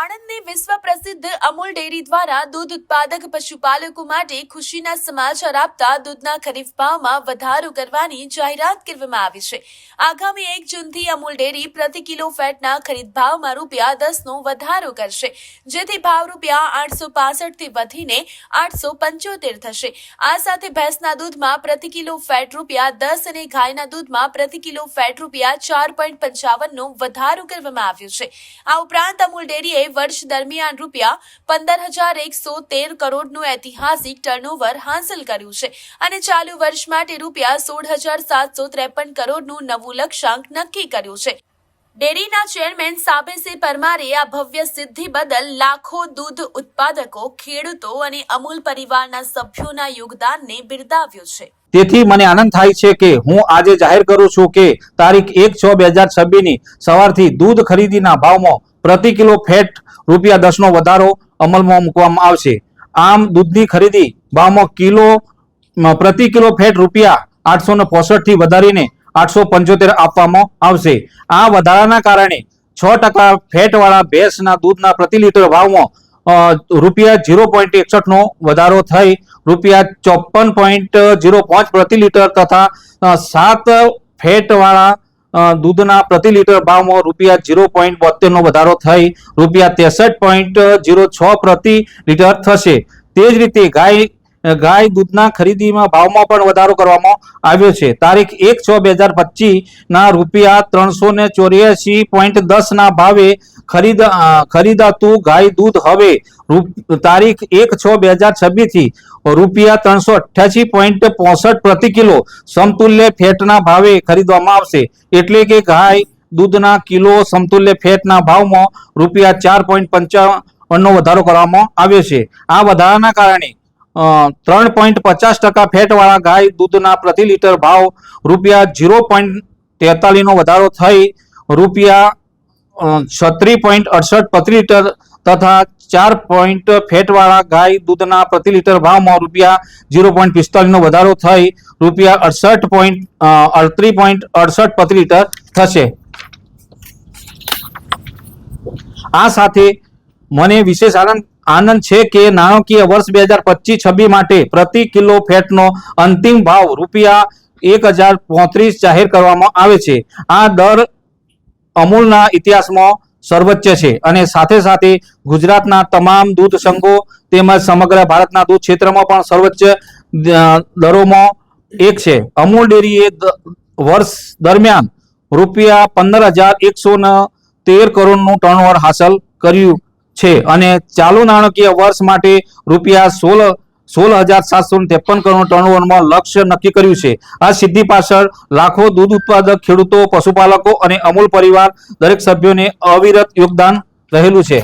આણંદની વિશ્વ પ્રસિદ્ધ અમૂલ ડેરી દ્વારા દૂધ ઉત્પાદક પશુપાલકો માટે ખુશીના સમાચાર આપતા દૂધના ખરીફ ભાવમાં વધારો કરવાની જાહેરાત કરવામાં આવી છે। આગામી 1 જૂનથી અમૂલ ડેરી પ્રતિ કિલો ફેટના ખરીદ ભાવમાં ₹10નો વધારો કરશે, જેથી ભાવ ₹865 થી વધીને 875 થશે। આ સાથે ભેંસના દૂધમાં પ્રતિ કિલો ફેટ ₹10 અને ગાયના દૂધમાં પ્રતિ કિલો ફેટ ₹4.55નો વધારો કરવામાં આવ્યો છે। આ ઉપરાંત અમૂલ ડેરીએ વર્ષ દરમિયાન ₹15,113 કરોડનું ઐતિહાસિક ટર્નઓવર હાંસલ કર્યું છે અને ચાલુ વર્ષ માટે ₹16,753 કરોડનું નવું લક્ષ્યાંક નક્કી કર્યું છે। ડેરીના ચેરમેન સાબેસિંહ પરમારે આ ભવ્ય સિદ્ધિ બદલ લાખો દૂધ ઉત્પાદકો, ખેડૂતો અને અમૂલ પરિવારના સભ્યોના યોગદાનને બિરદાવ્યું છે। તેથી મને આનંદ થાય છે કે હું આજે જાહેર કરું છું કે તારીખ 1/6/2026 ની સવારથી દૂધ ખરીદીના ભાવમાં પ્રતિ કિલો ફેટ ₹10નો વધારો અમલમાં મૂકવામાં આવશે। આમ દૂધની ખરીદી ભાવમાં પ્રતિ કિલો ફેટ ₹865 થી વધારીને 875 આપવામાં આવશે। આ વધારાના કારણે 6% ફેટવાળા ભેંસના દૂધના પ્રતિ લીટર ભાવમાં ₹0.61 નો વધારો થઈ ₹54.05 પ્રતિ લીટર તથા 7 ફેટવાળા દૂધના પ્રતિ લીટર ભાવમાં ₹0.72 નો વધારો થઈ ₹63.06 પ્રતિ લીટર થશે। તે જ રીતે ગાય દૂધના ખરીદીમાં ભાવમાં પણ વધારો કરવામાં આવ્યો છે। તારીખ 1/6/2025 ના ₹384.10 ના ભાવે ખરીદાતું ગાય દૂધ હવે તારીખ 1/6/2026 થી ₹388.65 પ્રતિ કિલો સમતુલ્ય ફેટના ભાવે ખરીદવામાં આવશે। એટલે કે ગાય દૂધના કિલો સમતુલ્ય ફેટના ભાવમાં ₹4.55 નો વધારો કરવામાં આવ્યો છે। આ વધારાના કારણે 3.50% ફેટવાળા ગાય દૂધના પ્રતિ લીટર ભાવ ₹0.43 નો વધારો થઈ ₹36.68 પ્રતિ લીટર તથા 4 ફેટવાળા ગાય દૂધના પ્રતિ લીટર ભાવમાં ₹0.45 નો વધારો થઈ ₹38.68 પ્રતિ લીટર થશે। આ સાથે મને વિશેષ આનંદ છે કે નાણાકીય વર્ષ 2025-26 માટે પ્રતિ કિલો ફેટનો અંતિમ ભાવ ₹1035 જાહેર કરવામાં આવે છે। આ દર અમૂલના ઇતિહાસમાં સર્વોચ્ચ છે અને સાથે સાથે ગુજરાતના તમામ દૂધ સંઘો તેમજ સમગ્ર ભારતના દૂધ ક્ષેત્રમાં પણ સર્વોચ્ચ દરોમાં એક છે। અમૂલ ડેરીએ વર્ષ દરમિયાન ₹15,113 કરોડનું ટર્નઓવર હાંસલ કર્યું છે અને ચાલુ નાણાકીય વર્ષ માટે ₹16,753 કરોડ ટર્નઓવરમાં લક્ષ્ય નક્કી કર્યું છે। આ સિદ્ધિ પાછળ લાખો દૂધ ઉત્પાદક, ખેડૂતો, પશુપાલકો અને અમૂલ પરિવાર દરેક સભ્યોને અવિરત યોગદાન રહેલું છે।